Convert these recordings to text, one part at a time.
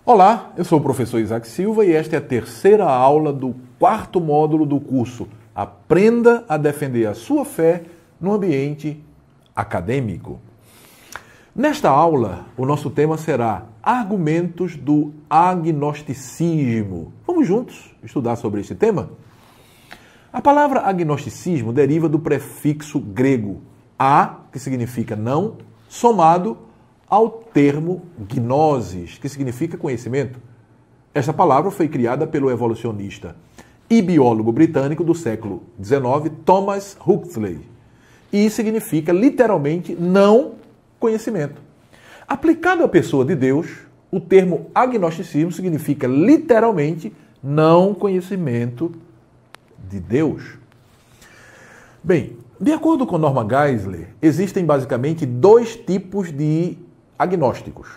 Olá, eu sou o professor Isaac Silva e esta é a terceira aula do quarto módulo do curso Aprenda a Defender a Sua Fé no Ambiente Acadêmico. Nesta aula, o nosso tema será Argumentos do Agnosticismo. Vamos juntos estudar sobre este tema? A palavra agnosticismo deriva do prefixo grego a, que significa não, somado ao termo gnosis, que significa conhecimento. Esta palavra foi criada pelo evolucionista e biólogo britânico do século XIX, Thomas Huxley, e significa literalmente não conhecimento. Aplicado à pessoa de Deus, o termo agnosticismo significa literalmente não conhecimento de Deus. Bem, de acordo com Norman Geisler, existem basicamente dois tipos de agnósticos.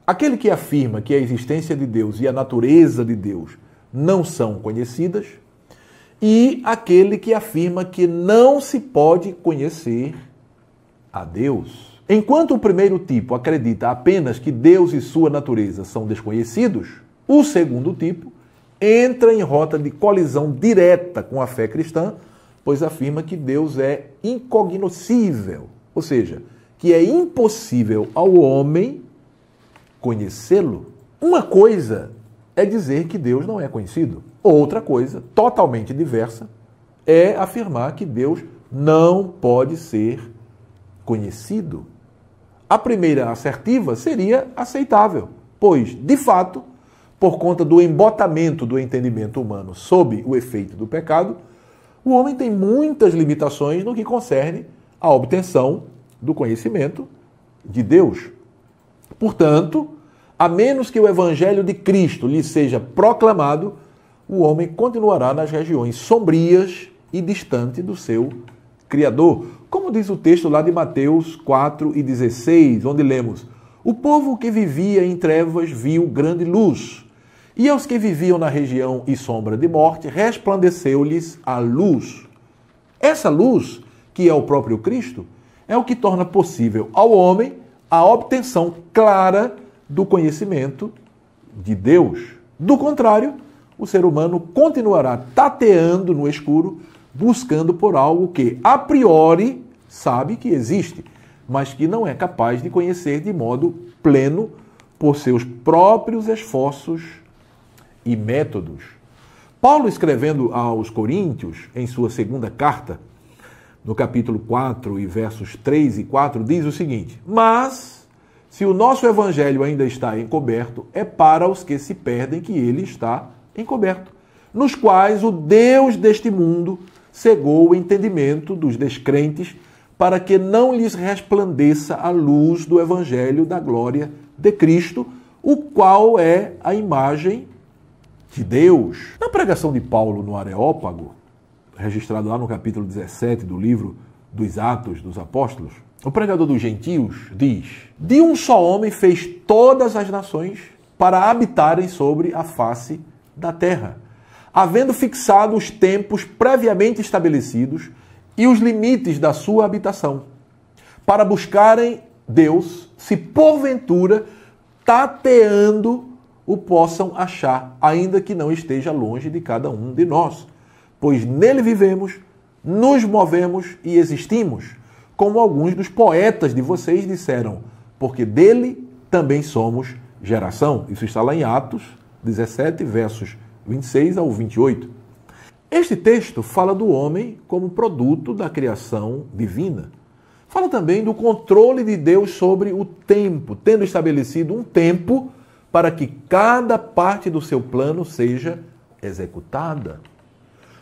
Aquele que afirma que a existência de Deus e a natureza de Deus não são conhecidas, e aquele que afirma que não se pode conhecer a Deus. Enquanto o primeiro tipo acredita apenas que Deus e sua natureza são desconhecidos, o segundo tipo entra em rota de colisão direta com a fé cristã, pois afirma que Deus é incognoscível, ou seja, que é impossível ao homem conhecê-lo. Uma coisa é dizer que Deus não é conhecido. Outra coisa, totalmente diversa, é afirmar que Deus não pode ser conhecido. A primeira assertiva seria aceitável, pois, de fato, por conta do embotamento do entendimento humano sob o efeito do pecado, o homem tem muitas limitações no que concerne à obtenção do conhecimento de Deus. Portanto, a menos que o Evangelho de Cristo lhe seja proclamado, o homem continuará nas regiões sombrias e distante do seu Criador. Como diz o texto lá de Mateus 4:16, onde lemos: "O povo que vivia em trevas viu grande luz, e aos que viviam na região e sombra de morte, resplandeceu-lhes a luz." Essa luz, que é o próprio Cristo, é o que torna possível ao homem a obtenção clara do conhecimento de Deus. Do contrário, o ser humano continuará tateando no escuro, buscando por algo que, a priori, sabe que existe, mas que não é capaz de conhecer de modo pleno por seus próprios esforços e métodos. Paulo, escrevendo aos Coríntios, em sua segunda carta, no capítulo 4 e versos 3 e 4, diz o seguinte: "Mas, se o nosso evangelho ainda está encoberto, é para os que se perdem que ele está encoberto, nos quais o Deus deste mundo cegou o entendimento dos descrentes, para que não lhes resplandeça a luz do evangelho da glória de Cristo, o qual é a imagem de Deus." Na pregação de Paulo no Areópago, registrado lá no capítulo 17 do livro dos Atos dos Apóstolos, o pregador dos gentios diz: "De um só homem fez todas as nações para habitarem sobre a face da terra, havendo fixado os tempos previamente estabelecidos e os limites da sua habitação, para buscarem Deus, se porventura, tateando, o possam achar, ainda que não esteja longe de cada um de nós. Pois nele vivemos, nos movemos e existimos, como alguns dos poetas de vocês disseram, porque dele também somos geração." Isso está lá em Atos 17, versos 26 ao 28. Este texto fala do homem como produto da criação divina. Fala também do controle de Deus sobre o tempo, tendo estabelecido um tempo para que cada parte do seu plano seja executada.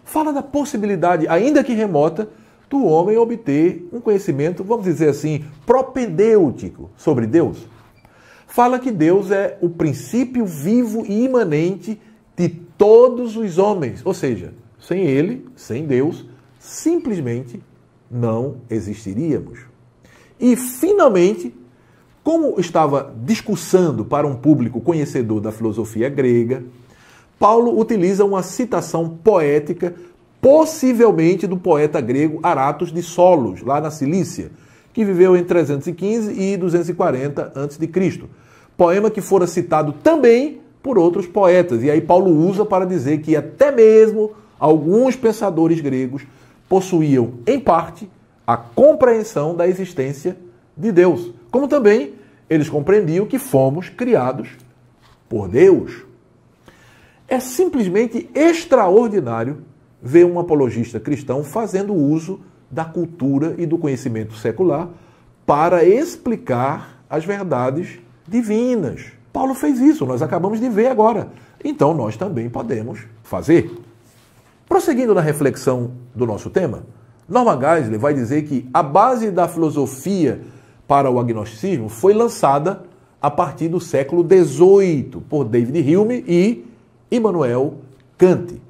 Fala da possibilidade, ainda que remota, do homem obter um conhecimento, vamos dizer assim, propedêutico sobre Deus. Fala que Deus é o princípio vivo e imanente de todos os homens, ou seja, sem ele, sem Deus, simplesmente não existiríamos. E, finalmente, como estava discursando para um público conhecedor da filosofia grega, Paulo utiliza uma citação poética, possivelmente do poeta grego Aratos de Solos, lá na Cilícia, que viveu em 315 e 240 a.C. Poema que fora citado também por outros poetas. E aí Paulo usa para dizer que até mesmo alguns pensadores gregos possuíam, em parte, a compreensão da existência de Deus. Como também eles compreendiam que fomos criados por Deus. É simplesmente extraordinário ver um apologista cristão fazendo uso da cultura e do conhecimento secular para explicar as verdades divinas. Paulo fez isso, nós acabamos de ver agora. Então nós também podemos fazer. Prosseguindo na reflexão do nosso tema, Norman Geisler vai dizer que a base da filosofia para o agnosticismo foi lançada a partir do século XVIII por David Hume e Immanuel Kant.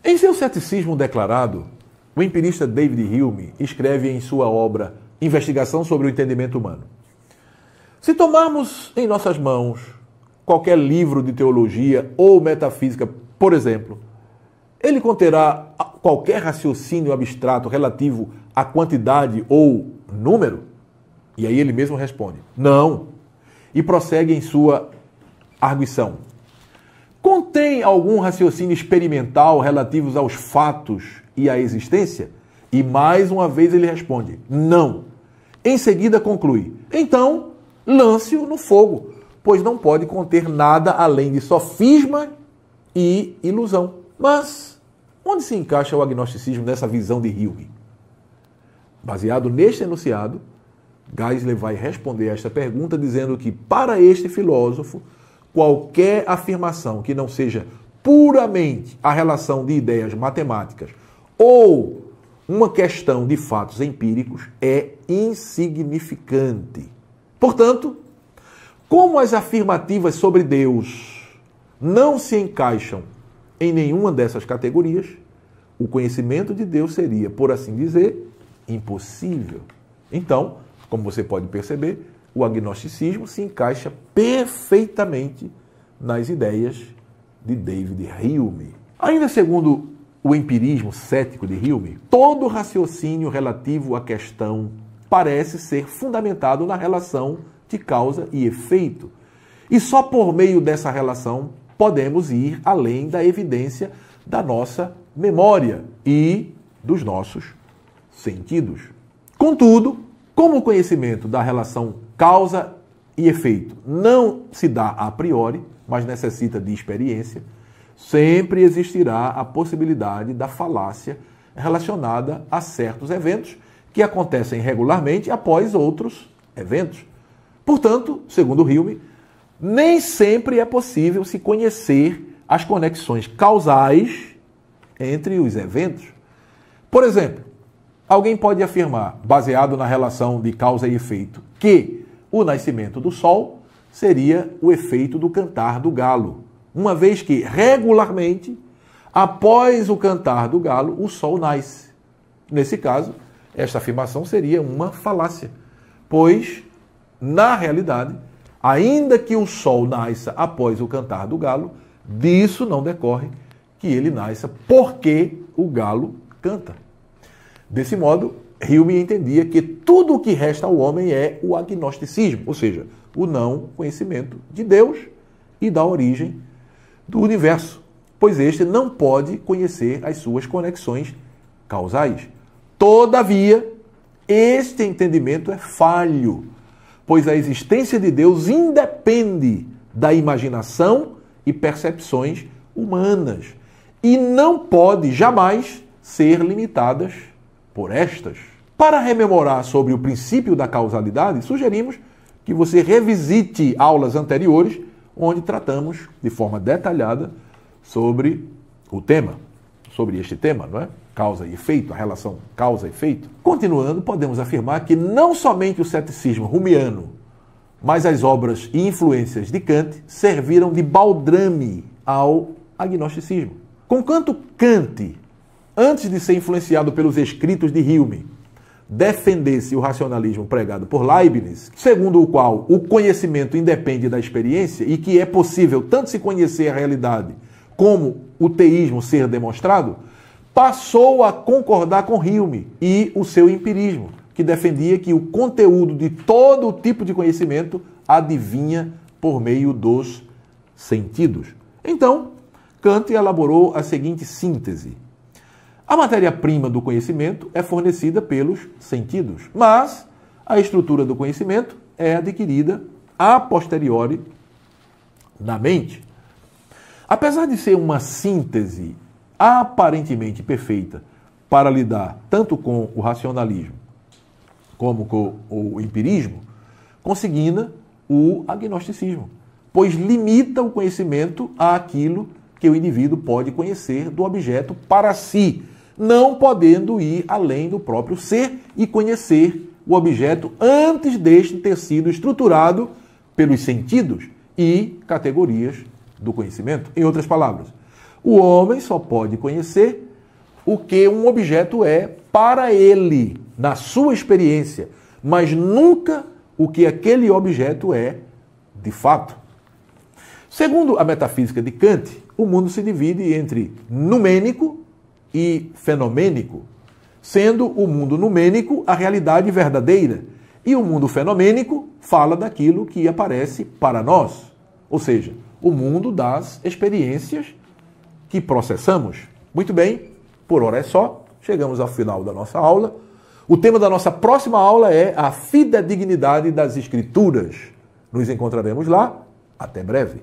Em seu ceticismo declarado, o empirista David Hume escreve em sua obra Investigação sobre o Entendimento Humano: se tomarmos em nossas mãos qualquer livro de teologia ou metafísica, por exemplo, ele conterá qualquer raciocínio abstrato relativo à quantidade ou número? E aí ele mesmo responde: não. E prossegue em sua arguição: contém algum raciocínio experimental relativos aos fatos e à existência? E mais uma vez ele responde: não. Em seguida conclui: então, lance-o no fogo, pois não pode conter nada além de sofisma e ilusão. Mas onde se encaixa o agnosticismo nessa visão de Hume? Baseado neste enunciado, Geisler vai responder a esta pergunta dizendo que, para este filósofo, qualquer afirmação que não seja puramente a relação de ideias matemáticas ou uma questão de fatos empíricos é insignificante. Portanto, como as afirmativas sobre Deus não se encaixam em nenhuma dessas categorias, o conhecimento de Deus seria, por assim dizer, impossível. Então, como você pode perceber, o agnosticismo se encaixa perfeitamente nas ideias de David Hume. Ainda segundo o empirismo cético de Hume, todo raciocínio relativo à questão parece ser fundamentado na relação de causa e efeito. E só por meio dessa relação podemos ir além da evidência da nossa memória e dos nossos sentidos. Contudo, como o conhecimento da relação causa e efeito não se dá a priori, mas necessita de experiência, sempre existirá a possibilidade da falácia relacionada a certos eventos que acontecem regularmente após outros eventos. Portanto, segundo Hume, nem sempre é possível se conhecer as conexões causais entre os eventos. Por exemplo, alguém pode afirmar, baseado na relação de causa e efeito, que o nascimento do sol seria o efeito do cantar do galo, uma vez que, regularmente, após o cantar do galo, o sol nasce. Nesse caso, esta afirmação seria uma falácia, pois, na realidade, ainda que o sol nasça após o cantar do galo, disso não decorre que ele nasça porque o galo canta. Desse modo, Hume entendia que tudo o que resta ao homem é o agnosticismo, ou seja, o não conhecimento de Deus e da origem do universo, pois este não pode conhecer as suas conexões causais. Todavia, este entendimento é falho, pois a existência de Deus independe da imaginação e percepções humanas e não pode jamais ser limitadas por estas. Para rememorar sobre o princípio da causalidade, sugerimos que você revisite aulas anteriores, onde tratamos de forma detalhada sobre o tema, sobre este tema, não é? Causa e efeito, a relação causa e efeito. Continuando, podemos afirmar que não somente o ceticismo humeano, mas as obras e influências de Kant serviram de baldrame ao agnosticismo. Conquanto Kant, antes de ser influenciado pelos escritos de Hume, defendesse o racionalismo pregado por Leibniz, segundo o qual o conhecimento independe da experiência e que é possível tanto se conhecer a realidade como o teísmo ser demonstrado, passou a concordar com Hume e o seu empirismo, que defendia que o conteúdo de todo tipo de conhecimento adivinha por meio dos sentidos. Então, Kant elaborou a seguinte síntese. A matéria-prima do conhecimento é fornecida pelos sentidos, mas a estrutura do conhecimento é adquirida a posteriori na mente. Apesar de ser uma síntese aparentemente perfeita para lidar tanto com o racionalismo como com o empirismo, consigna o agnosticismo, pois limita o conhecimento àquilo que o indivíduo pode conhecer do objeto para si, não podendo ir além do próprio ser e conhecer o objeto antes deste ter sido estruturado pelos sentidos e categorias do conhecimento. Em outras palavras, o homem só pode conhecer o que um objeto é para ele, na sua experiência, mas nunca o que aquele objeto é de fato. Segundo a metafísica de Kant, o mundo se divide entre numênico e fenomênico, sendo o mundo numênico a realidade verdadeira e o mundo fenomênico fala daquilo que aparece para nós, ou seja, o mundo das experiências que processamos. Muito bem, por hora é só, chegamos ao final da nossa aula. O tema da nossa próxima aula é a fidedignidade das Escrituras. Nos encontraremos lá. Até breve.